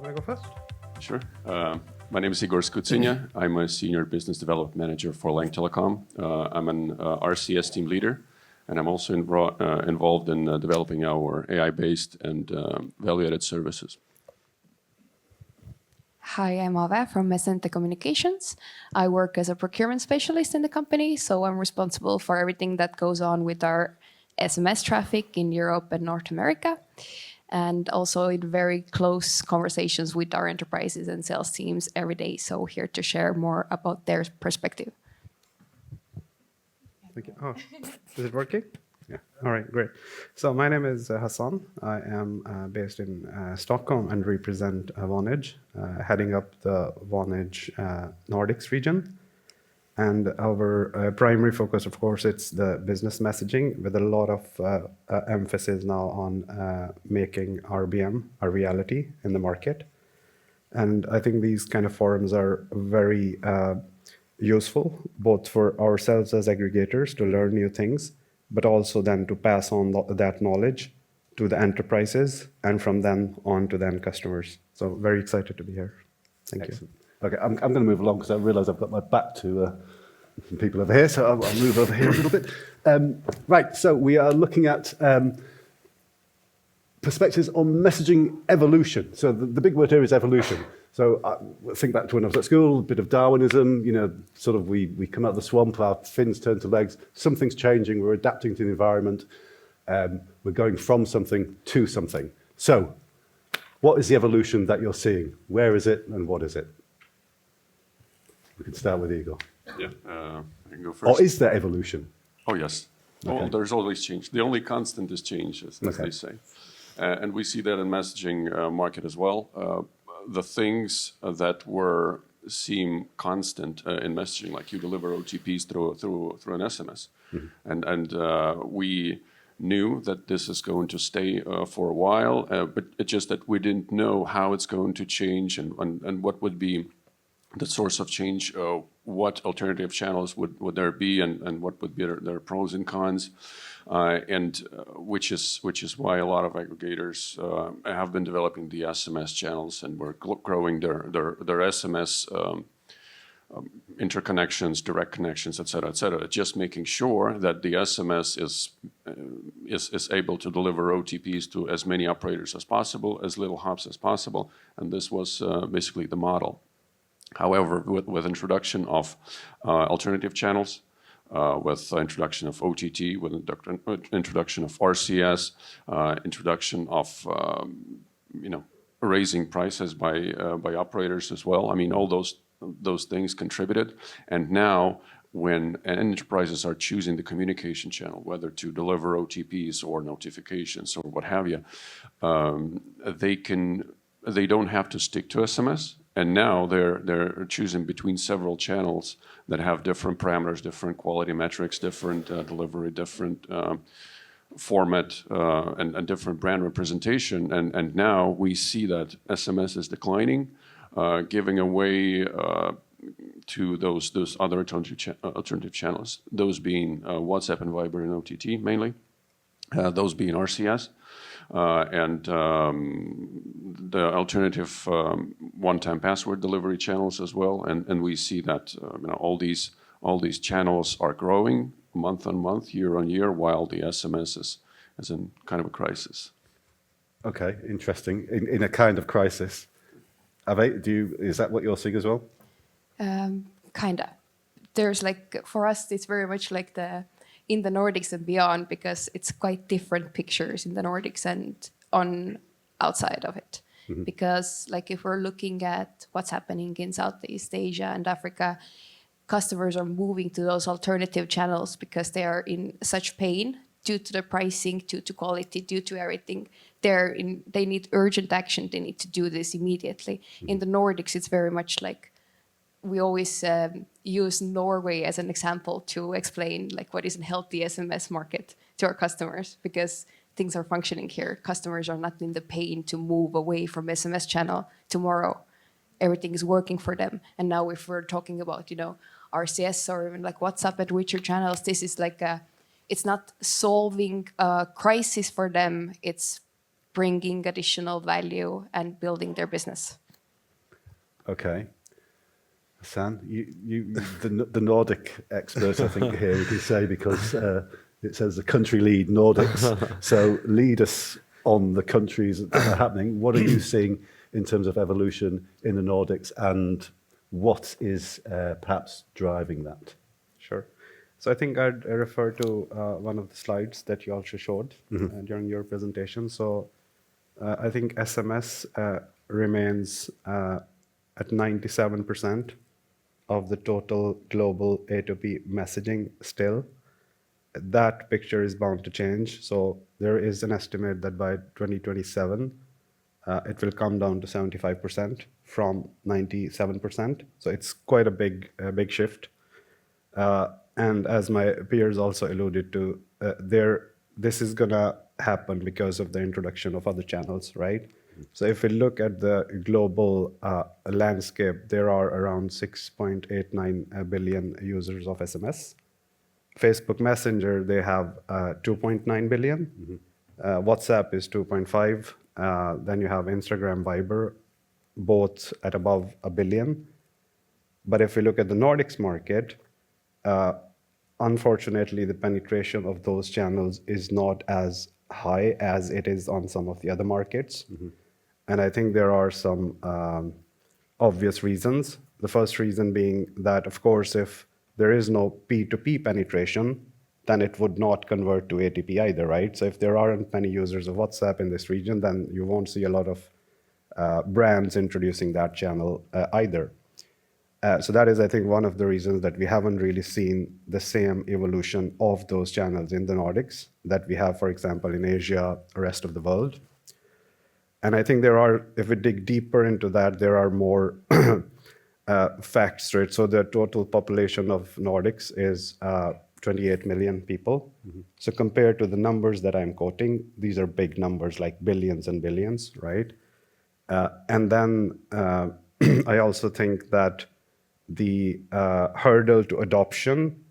Want to go first? Sure. My name is Igor Skutsenya. I'm a Senior Business Development Manager for Lanck Telecom. I'm an RCS team leader, and I'm also involved in developing our AI-based and value-added services. Hi, I'm Ave from Messente Communications. I work as a procurement specialist in the company, so I'm responsible for everything that goes on with our SMS traffic in Europe and North America, and also in very close conversations with our enterprises and sales teams every day. So here to share more about their perspective. Thank you. Oh, is it working? Yeah. All right, great. So my name is Hassan. I am based in Stockholm and represent Vonage, heading up the Vonage Nordics region. And our primary focus, of course, it's the business messaging with a lot of emphasis now on making RBM a reality in the market. And I think these kind of forums are very useful, both for ourselves as aggregators to learn new things, but also then to pass on that knowledge to the enterprises and from then on to the end customers. So very excited to be here. Thank you. Okay, I'm going to move along because I realise I've got my back to some people over here, so I'll move over here a little bit. Right, so we are looking at perspectives on messaging evolution. So the big word here is evolution. So think back to when I was at school, a bit of Darwinism, you know, sort of we come out of the swamp, our fins turn to legs, something's changing, we're adapting to the environment, we're going from something to something. So what is the evolution that you're seeing? Where is it and what is it? We can start with Igor. Yeah, I can go first. Or is there evolution? Oh, yes. Okay. Oh, there's always change. The only constant is change, as they say. And we see that in messaging market as well. The things that seem constant in messaging, like you deliver OTPs through an SMS. Mm-hmm. And we knew that this is going to stay for a while, but it's just that we didn't know how it's going to change and what would be the source of change, what alternative channels would there be, and what would be their pros and cons, which is why a lot of aggregators have been developing the SMS channels, and we're growing their SMS interconnections, direct connections, et cetera, just making sure that the SMS is able to deliver OTPs to as many operators as possible, as little hops as possible, and this was basically the model. However, with introduction of alternative channels, with introduction of OTT, with introduction of RCS, introduction of raising prices by operators as well. I mean, all those things contributed, and now when enterprises are choosing the communication channel, whether to deliver OTPs or notifications or what have you, they don't have to stick to SMS. And now they're choosing between several channels that have different parameters, different quality metrics, different delivery, different format, and different brand representation. And now we see that SMS is declining, giving away to those other alternative channels, those being WhatsApp and Viber and OTT mainly, those being RCS. And the alternative one-time password delivery channels as well, and we see that all these channels are growing month on month, year on year, while the SMS is in kind of a crisis. Okay, interesting. In a kind of crisis, Ave, is that what you're seeing as well? Kinda. There's for us, it's very much like in the Nordics and beyond, because it's quite different pictures in the Nordics and on outside of it. Mm-hmm. Because if we're looking at what's happening in Southeast Asia and Africa, customers are moving to those alternative channels because they are in such pain due to the pricing, due to quality, due to everything. They need urgent action. They need to do this immediately. Mm-hmm. In the Nordics, it's very much we always use Norway as an example to explain what is a healthy SMS market to our customers, because things are functioning here. Customers are not in the pain to move away from SMS channel tomorrow. Everything is working for them. And now if we're talking about, RCS or even WhatsApp and WeChat channels, this is it's not solving a crisis for them. It's bringing additional value and building their business. Okay. Hassan, the Nordic expert, I think, here we can say, because it says the country lead Nordics. So lead us on the countries that are happening. What are you seeing in terms of evolution in the Nordics, and what is perhaps driving that? Sure. So I think I'd refer to one of the slides that you also showed during your presentation. So I think SMS remains at 97% of the total global A2P messaging still. That picture is bound to change. So there is an estimate that by 2027, it will come down to 75% from 97%. So it's quite a big shift. And as my peers also alluded to, this is going to happen because of the introduction of other channels, right? So if we look at the global landscape, there are around 6.89 billion users of SMS. Facebook Messenger, they have 2.9 billion. WhatsApp is 2.5. Then you have Instagram, Viber, both at above 1 billion. But if we look at the Nordics market, unfortunately, the penetration of those channels is not as high as it is on some of the other markets. And I think there are some obvious reasons. The first reason being that, of course, if there is no P2P penetration, then it would not convert to ATP either, right? So if there aren't many users of WhatsApp in this region, then you won't see a lot of brands introducing that channel either. So that is, I think, one of the reasons that we haven't really seen the same evolution of those channels in the Nordics that we have, for example, in Asia, the rest of the world. And I think there are, if we dig deeper into that, there are more facts, right? So the total population of Nordics is 28 million people. So compared to the numbers that I'm quoting, these are big numbers, like billions and billions, right? And then I also think that the hurdle to adoption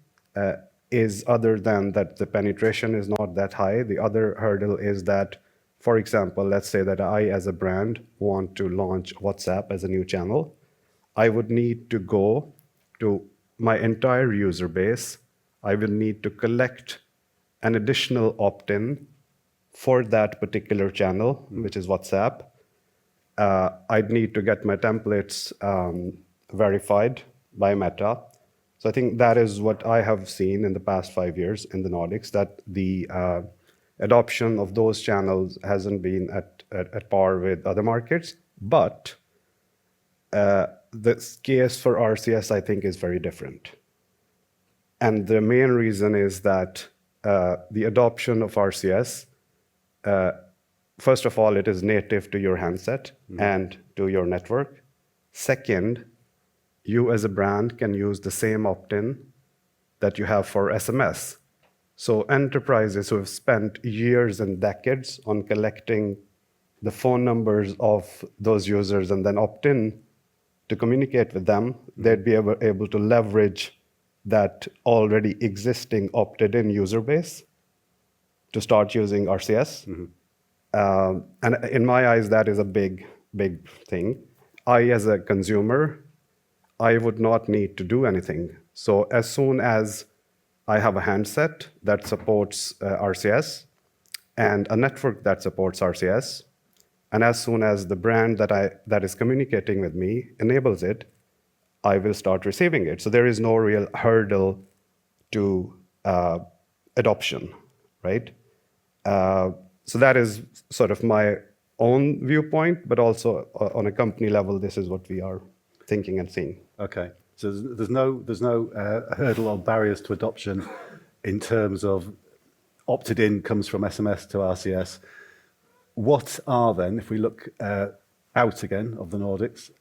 is, other than that the penetration is not that high, the other hurdle is that, for example, let's say that I, as a brand, want to launch WhatsApp as a new channel. I would need to go to my entire user base. I will need to collect an additional opt-in for that particular channel, which is WhatsApp. I'd need to get my templates verified by Meta. So I think that is what I have seen in the past 5 years in the Nordics, that the adoption of those channels hasn't been at par with other markets. But the case for RCS, I think, is very different. And the main reason is that the adoption of RCS, first of all, it is native to your handset and to your network. Second, you as a brand can use the same opt-in that you have for SMS. So enterprises who have spent years and decades on collecting the phone numbers of those users and then opt in to communicate with them, they'd be able to leverage that already existing opted-in user base to start using RCS. And in my eyes, that is a big thing. I, as a consumer, I would not need to do anything. So as soon as I have a handset that supports RCS and a network that supports RCS, and as soon as the brand that is communicating with me enables it, I will start receiving it. So there is no real hurdle to adoption, right? So that is sort of my own viewpoint, but also on a company level, this is what we are thinking and seeing. Okay, so there's no hurdle or barriers to adoption in terms of opted in comes from SMS to RCS. What are then, if we look out again of the Nordics,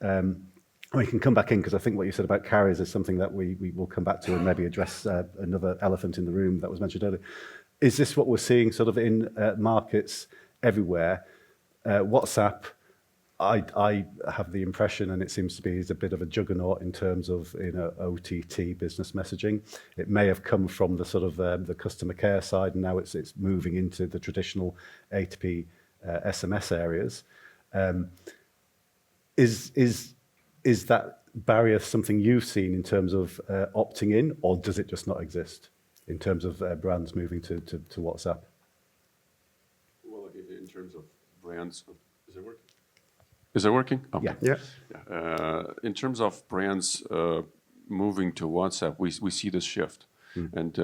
we can come back in, because I think what you said about carriers is something that we will come back to and maybe address another elephant in the room that was mentioned earlier. Is this what we're seeing sort of in markets everywhere? WhatsApp, I have the impression, and it seems to be, is a bit of a juggernaut in terms of OTT business messaging. It may have come from the sort of the customer care side, and now it's moving into the traditional A2P SMS areas. Is that barrier something you've seen in terms of opting in, or does it just not exist in terms of brands moving to WhatsApp? Well, in terms of brands, is it working? Is it working? Okay. Yeah. Yeah. In terms of brands moving to WhatsApp, we see this shift. And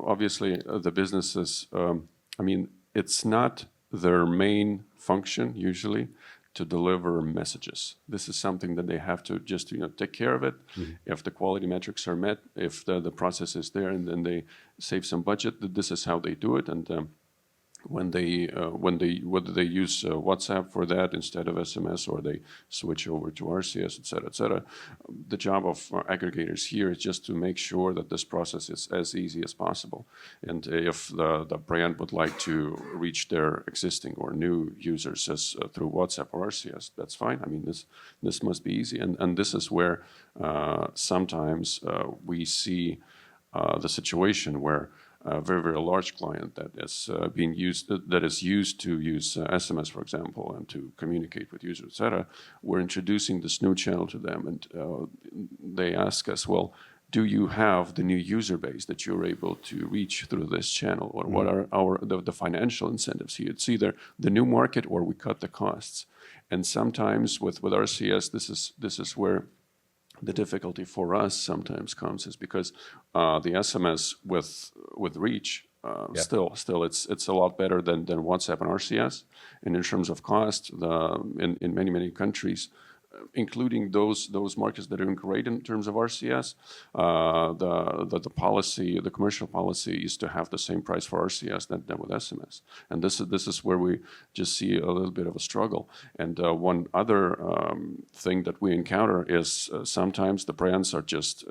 obviously, the businesses, I mean, it's not their main function usually to deliver messages. This is something that they have to just take care of it. If the quality metrics are met, if the process is there, and then they save some budget, this is how they do it. And when they whether they use WhatsApp for that instead of SMS, or they switch over to RCS, et cetera, the job of aggregators here is just to make sure that this process is as easy as possible. And if the brand would like to reach their existing or new users through WhatsApp or RCS, that's fine. I mean, this must be easy. And this is where sometimes we see the situation where a very, very large client that is used to use SMS, for example, and to communicate with users, etc. We're introducing this new channel to them, and they ask us, well, do you have the new user base that you're able to reach through this channel, or what are the financial incentives here? It's either the new market or we cut the costs. And sometimes with RCS, this is where the difficulty for us sometimes comes, is because the SMS with reach still it's a lot better than WhatsApp and RCS. And in terms of cost, in many countries, including those markets that are doing great in terms of RCS, the policy, the commercial policy, is to have the same price for RCS than with SMS. And this is where we just see a little bit of a struggle. And one other thing that we encounter is sometimes the brands are just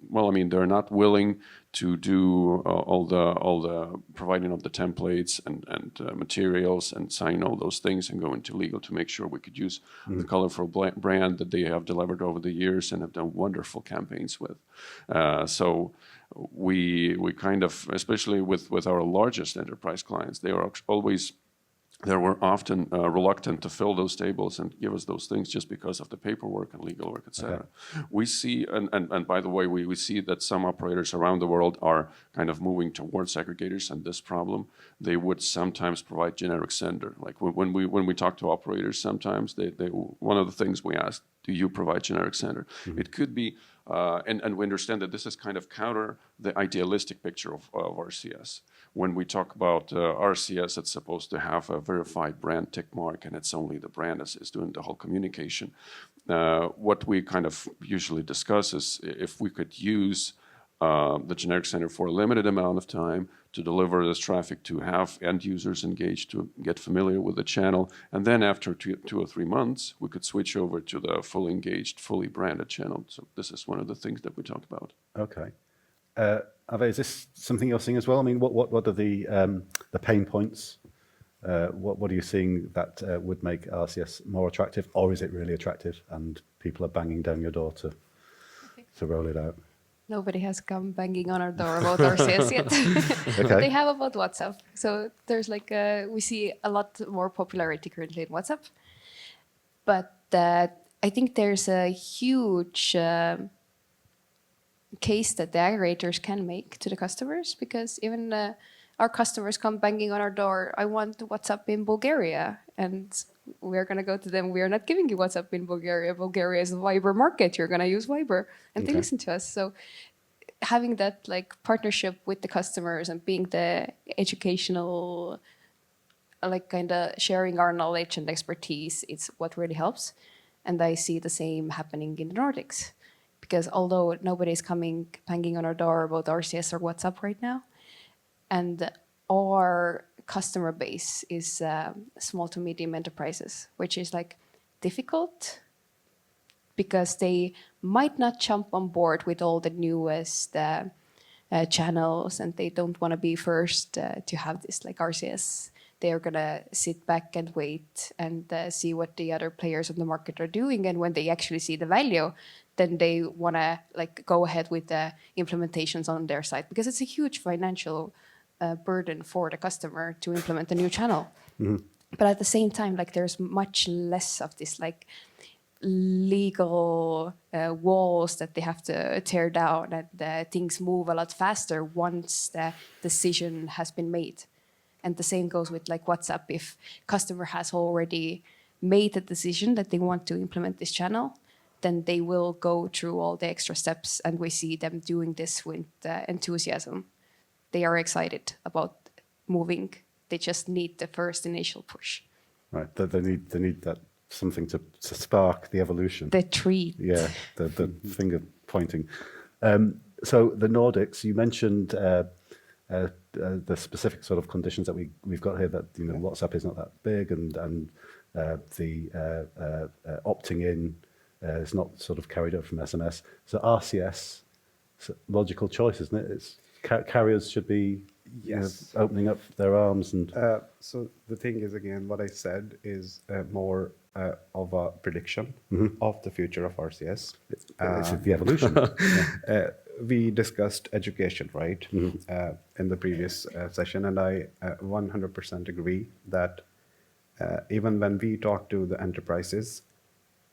they're not willing to do all the providing of the templates and materials and sign all those things and go into legal to make sure we could use the colorful brand that they have delivered over the years and have done wonderful campaigns with. So we kind of, especially with our largest enterprise clients, they were often reluctant to fill those tables and give us those things just because of the paperwork and legal work, etc. Okay. We see, and by the way, we see that some operators around the world are kind of moving towards aggregators and this problem. They would sometimes provide generic sender. Like when we talk to operators, sometimes they one of the things we ask, do you provide generic sender? It could be, and we understand that this is kind of counter the idealistic picture of RCS. When we talk about RCS, it's supposed to have a verified brand tick mark, and it's only the brand is doing the whole communication. What we kind of usually discuss is if we could use the generic sender for a limited amount of time to deliver this traffic, to have end users engaged, to get familiar with the channel, and then after 2 or 3 months, we could switch over to the fully engaged, fully branded channel. So this is one of the things that we talk about. Okay. Ave, is this something you're seeing as well? I mean, what are the pain points? What are you seeing that would make RCS more attractive, or is it really attractive and people are banging down your door to roll it out? Nobody has come banging on our door about RCS yet. Okay. They have about WhatsApp. So there's we see a lot more popularity currently in WhatsApp. But I think there's a huge case that the aggregators can make to the customers, because even our customers come banging on our door, I want WhatsApp in Bulgaria. And we're going to go to them, we are not giving you WhatsApp in Bulgaria. Bulgaria is a Viber market. You're going to use Viber. And they listen to us. So having that partnership with the customers and being the educational, kind of sharing our knowledge and expertise, it's what really helps. And I see the same happening in the Nordics. Because although nobody's coming banging on our door about RCS or WhatsApp right now, and our customer base is small to medium enterprises, which is difficult because they might not jump on board with all the newest channels, and they don't want to be first to have this RCS. They are going to sit back and wait and see what the other players on the market are doing. And when they actually see the value, then they want to go ahead with the implementations on their side, because it's a huge financial burden for the customer to implement a new channel. But at the same time, like there's much less of this like legal walls that they have to tear down, and things move a lot faster once the decision has been made. And the same goes with like WhatsApp. If customer has already made the decision that they want to implement this channel, then they will go through all the extra steps, and we see them doing this with enthusiasm. They are excited about moving. They just need the first initial push. Right, they need that something to spark the evolution. The treat. Yeah, the finger pointing. So the Nordics, you mentioned the specific sort of conditions that we've got here, that WhatsApp is not that big, and the opting in is not sort of carried over from SMS. So RCS, it's a logical choice, isn't it? It's carriers should be opening up their arms and. So the thing is, again, what I said is more of a prediction of the future of RCS. It's the evolution. We discussed education, right, in the previous session, and I 100% agree that even when we talk to the enterprises,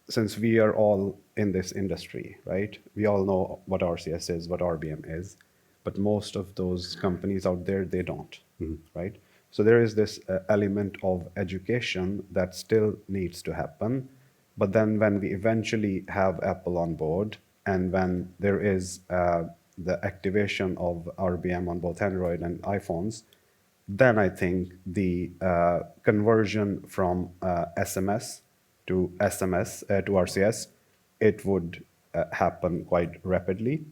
since we are all in this industry, right, we all know what RCS is, what RBM is, but most of those companies out there, they don't, right? So there is this element of education that still needs to happen. But then when we eventually have Apple on board, and when there is the activation of RBM on both Android and iPhones, then I think the conversion from SMS to RCS, it would happen quite rapidly.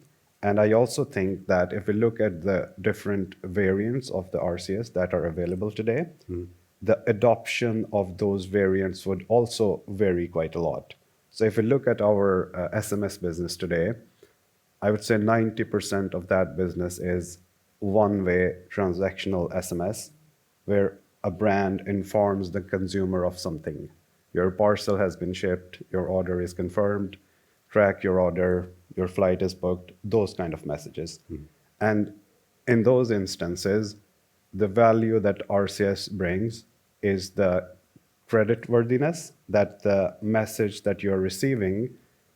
And I also think that if we look at the different variants of the RCS that are available today, the adoption of those variants would also vary quite a lot. So if we look at our SMS business today, I would say 90% of that business is one-way transactional SMS, where a brand informs the consumer of something. Your parcel has been shipped, your order is confirmed, track your order, your flight is booked, those kind of messages. And in those instances, the value that RCS brings is the creditworthiness, that the message that you're receiving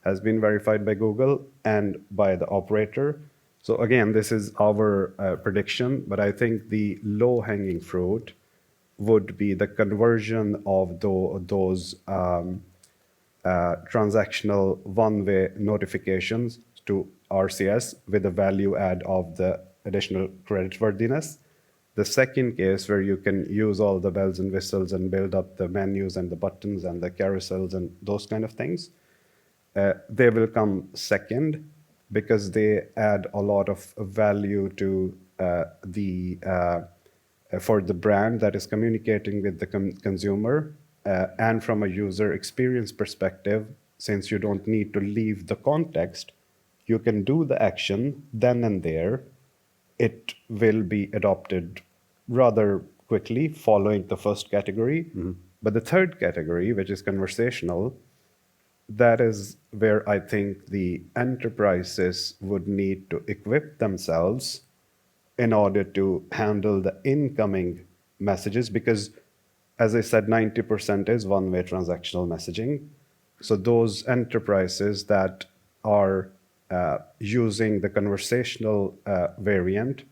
has been verified by Google and by the operator. So again, this is our prediction, but I think the low-hanging fruit would be the conversion of those transactional one-way notifications to RCS with the value add of the additional creditworthiness. The second case, where you can use all the bells and whistles and build up the menus and the buttons and the carousels and those kind of things, they will come second, because they add a lot of value to for the brand that is communicating with the consumer. And from a user experience perspective, since you don't need to leave the context, you can do the action then and there. It will be adopted rather quickly following the first category. But the third category, which is conversational, that is where I think the enterprises would need to equip themselves in order to handle the incoming messages, because as I said, 90% is one-way transactional messaging. So those enterprises that are using the conversational variant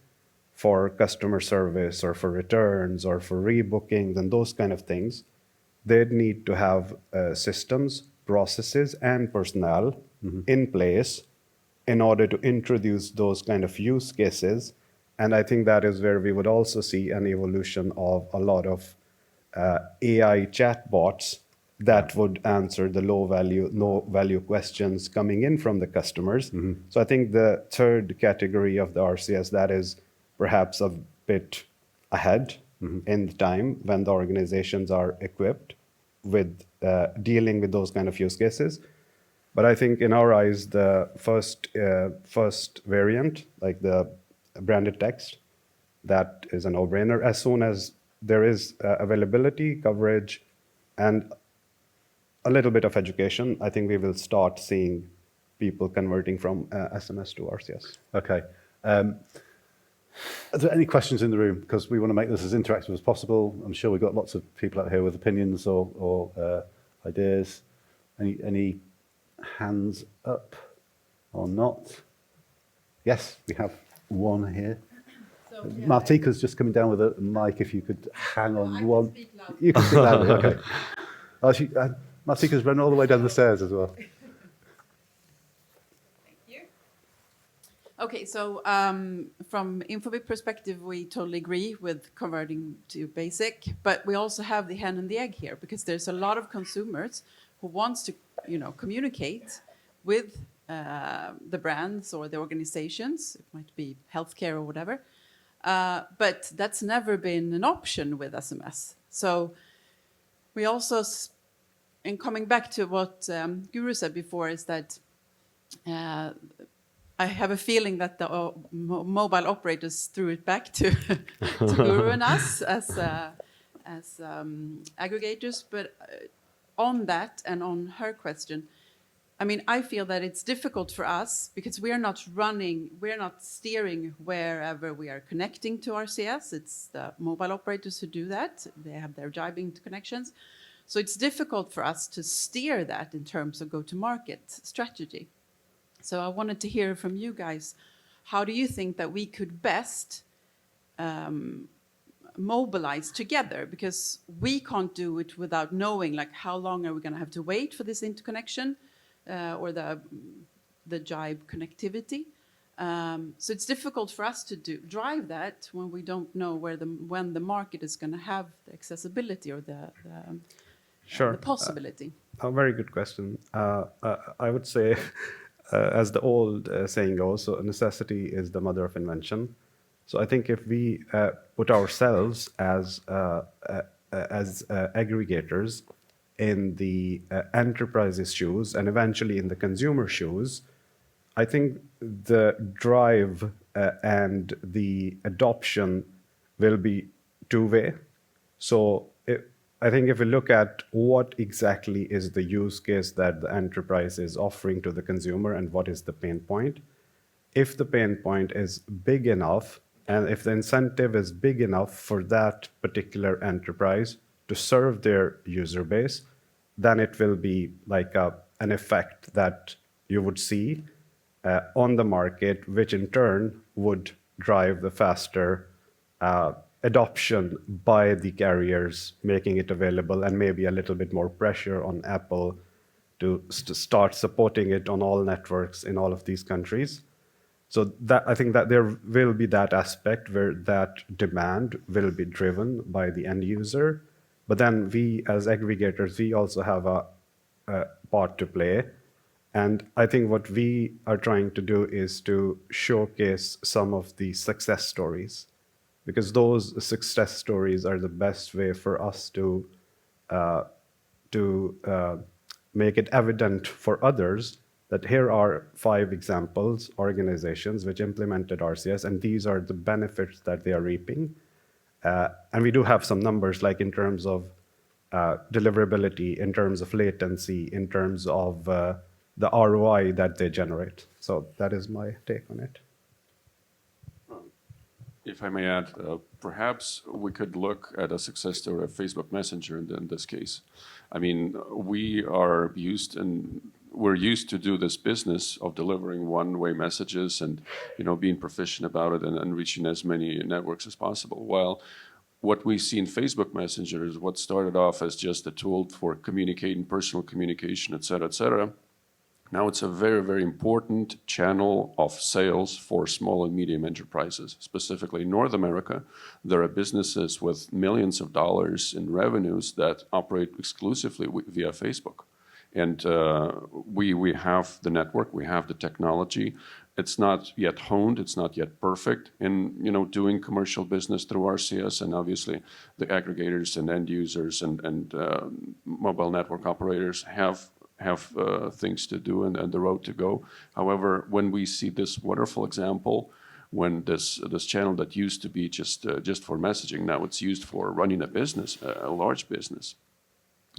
for customer service or for returns or for rebookings and those kind of things, they'd need to have systems, processes, and personnel in place in order to introduce those kind of use cases. And I think that is where we would also see an evolution of a lot of AI chatbots that would answer the no value questions coming in from the customers. So I think the third category of the RCS, that is perhaps a bit ahead in the time when the organizations are equipped with dealing with those kind of use cases. But I think in our eyes, the first variant, like the branded text, that is a no-brainer. As soon as there is availability, coverage, and a little bit of education, I think we will start seeing people converting from SMS to RCS. Okay. Are there any questions in the room? Because we want to make this as interactive as possible. I'm sure we've got lots of people out here with opinions or ideas. Any hands up or not? Yes, we have one here. So, Martika's just coming down with a mic. If you could hang on I can one. speak loud. You can speak loudly, okay. Martika's run all the way down the stairs as well. Thank you. Okay, so from Infobip perspective, we totally agree with converting to basic, but we also have the hen and the egg here because there's a lot of consumers who wants to, communicate with the brands or the organizations. It might be healthcare or whatever, but that's never been an option with SMS. So we also, in coming back to what Guru said before, is that I have a feeling that the mobile operators threw it back to, to Guru and us as aggregators. But on that and on her question, I mean, I feel that it's difficult for us because we're not steering wherever we are connecting to RCS. It's the mobile operators who do that. They have their jibing connections. So it's difficult for us to steer that in terms of go-to-market strategy. So I wanted to hear from you guys, how do you think that we could best mobilize together? Because we can't do it without knowing, like, how long are we going to have to wait for this interconnection or the jibe connectivity? So it's difficult for us to drive that when we don't know when the market is going to have the accessibility or the possibility. A very good question. I would say, as the old saying goes, so necessity is the mother of invention. So I think if we put ourselves as aggregators in the enterprise's shoes and eventually in the consumer shoes, I think the drive and the adoption will be two-way. So I think if we look at what exactly is the use case that the enterprise is offering to the consumer and what is the pain point, if the pain point is big enough and if the incentive is big enough for that particular enterprise to serve their user base, then it will be like an effect that you would see on the market, which in turn would drive the faster adoption by the carriers, making it available, and maybe a little bit more pressure on Apple to start supporting it on all networks in all of these countries. So that, I think that there will be that aspect where that demand will be driven by the end user. But then we, as aggregators, we also have a part to play. And I think what we are trying to do is to showcase some of the success stories, because those success stories are the best way for us to make it evident for others that here are 5 examples, organizations which implemented RCS, and these are the benefits that they are reaping. And we do have some numbers, like in terms of deliverability, in terms of latency, in terms of the ROI that they generate. So that is my take on it. If I may add, perhaps we could look at a success story of Facebook Messenger in this case. I mean, we're used to do this business of delivering one-way messages and, being proficient about it and reaching as many networks as possible. While what we see in Facebook Messenger is what started off as just a tool for communicating, personal communication, et cetera. Now it's a very, very important channel of sales for small and medium enterprises. Specifically in North America, there are businesses with millions of dollars in revenues that operate exclusively via Facebook. And we have the network, we have the technology. It's not yet honed, it's not yet perfect in doing commercial business through RCS, and obviously the aggregators and end users and mobile network operators have things to do and the road to go. However, when we see this wonderful example, when this channel that used to be just for messaging, now it's used for running a business, a large business.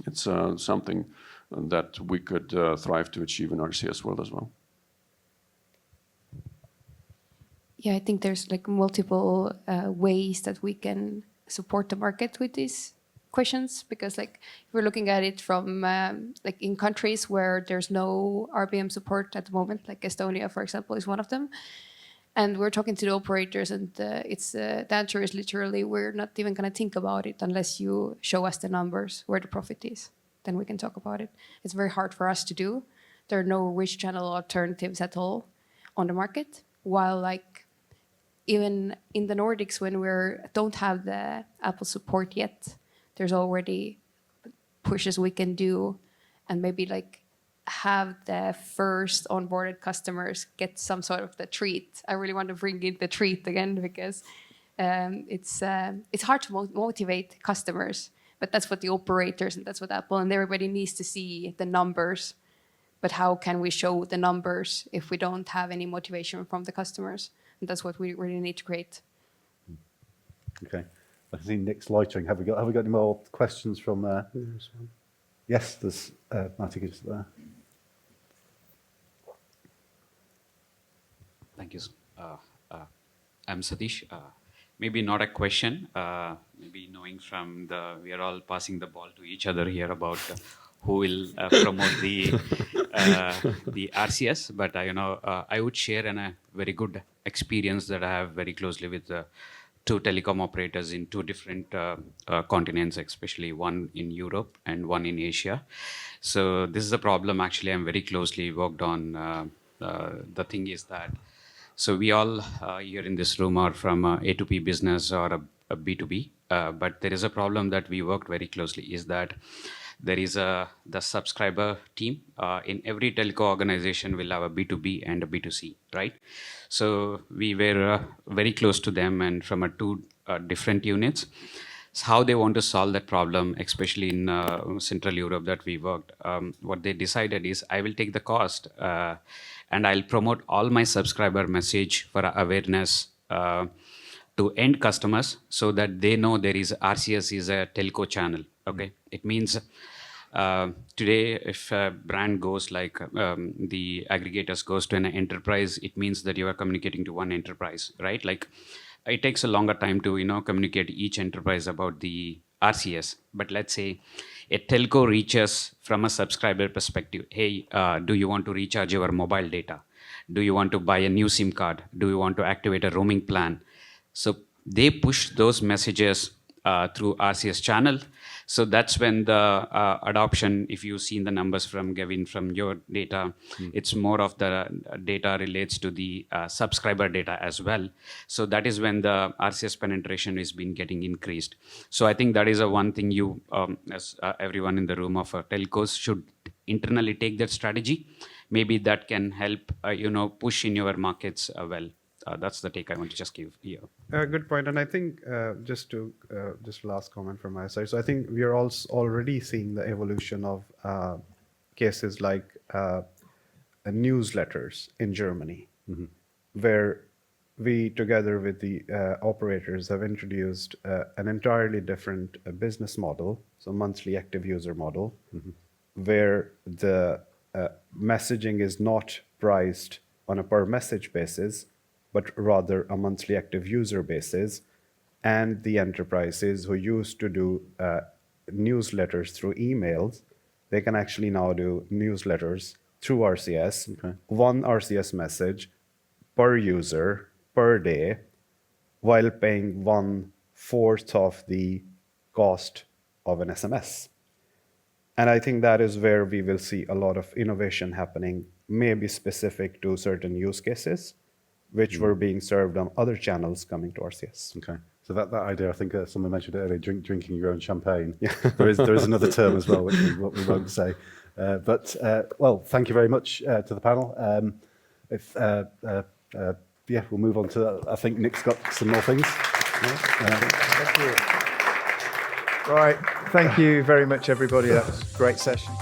It's something that we could thrive to achieve in RCS world as well. Yeah, I think there's like multiple ways that we can support the market with these questions, because like if we're looking at it from like in countries where there's no RBM support at the moment, like Estonia, for example, is one of them. And we're talking to the operators, and the answer is literally, we're not even going to think about it unless you show us the numbers where the profit is. Then we can talk about it. It's very hard for us to do. There are no rich channel alternatives at all on the market. While like even in the Nordics, when we don't have the Apple support yet, there's already pushes we can do, and maybe like have the first onboarded customers get some sort of the treat. I really want to bring in the treat again, because it's hard to motivate customers, but that's what the operators and that's what Apple and everybody needs to see, the numbers. But how can we show the numbers if we don't have any motivation from the customers? And that's what we really need to create. Okay. I see Nick's loitering. Have we got any more questions from there? Yes, there's Marty just there. Thank you. I'm Satish. Maybe not a question. Maybe knowing from we are all passing the ball to each other here about who will promote the RCS. But I would share a very good experience that I have very closely with two telecom operators in two different continents, especially one in Europe and one in Asia. So this is a problem actually I'm very closely worked on. The thing is that, so we all here in this room are from a A2P business or a B2B, but there is a problem that we worked very closely is that there is the subscriber team. In every telco organization will have a B2B and a B2C, right? So we were very close to them, and from two different units. So how they want to solve that problem, especially in Central Europe that we worked, what they decided is I will take the cost and I'll promote all my subscriber message for awareness to end customers so that they know there is RCS is a telco channel. Okay, it means today if a brand goes like the aggregators goes to an enterprise, it means that you are communicating to one enterprise, right? Like it takes a longer time to communicate each enterprise about the RCS. But let's say a telco reaches from a subscriber perspective. Hey, do you want to recharge your mobile data? Do you want to buy a new SIM card? Do you want to activate a roaming plan? So they push those messages through RCS channel. So that's when the adoption, if you've seen the numbers from Gavin, from your data, it's more of the data relates to the subscriber data as well. So that is when the RCS penetration is been getting increased. So I think that is a one thing you, as everyone in the room of telcos should internally take that strategy. Maybe that can help, push in your markets well. That's the take I want to just give here. Good point. And I think just last comment from my side. So I think we are also already seeing the evolution of cases like newsletters in Germany, where we together with the operators have introduced an entirely different business model, so monthly active user model, where the messaging is not priced on a per message basis, but rather a monthly active user basis. And the enterprises who used to do newsletters through emails, they can actually now do newsletters through RCS, one RCS message per user per day, while paying 1/4 of the cost of an SMS. And I think that is where we will see a lot of innovation happening, maybe specific to certain use cases, which were being served on other channels coming to RCS. Okay, so that idea, I think someone mentioned earlier, drinking your own champagne. Yeah. there is another term as well, which we won't say. Well, thank you very much to the panel. We'll move on to, I think Nick's got some more things. Thank you. Right, thank you very much, everybody. That was a great session.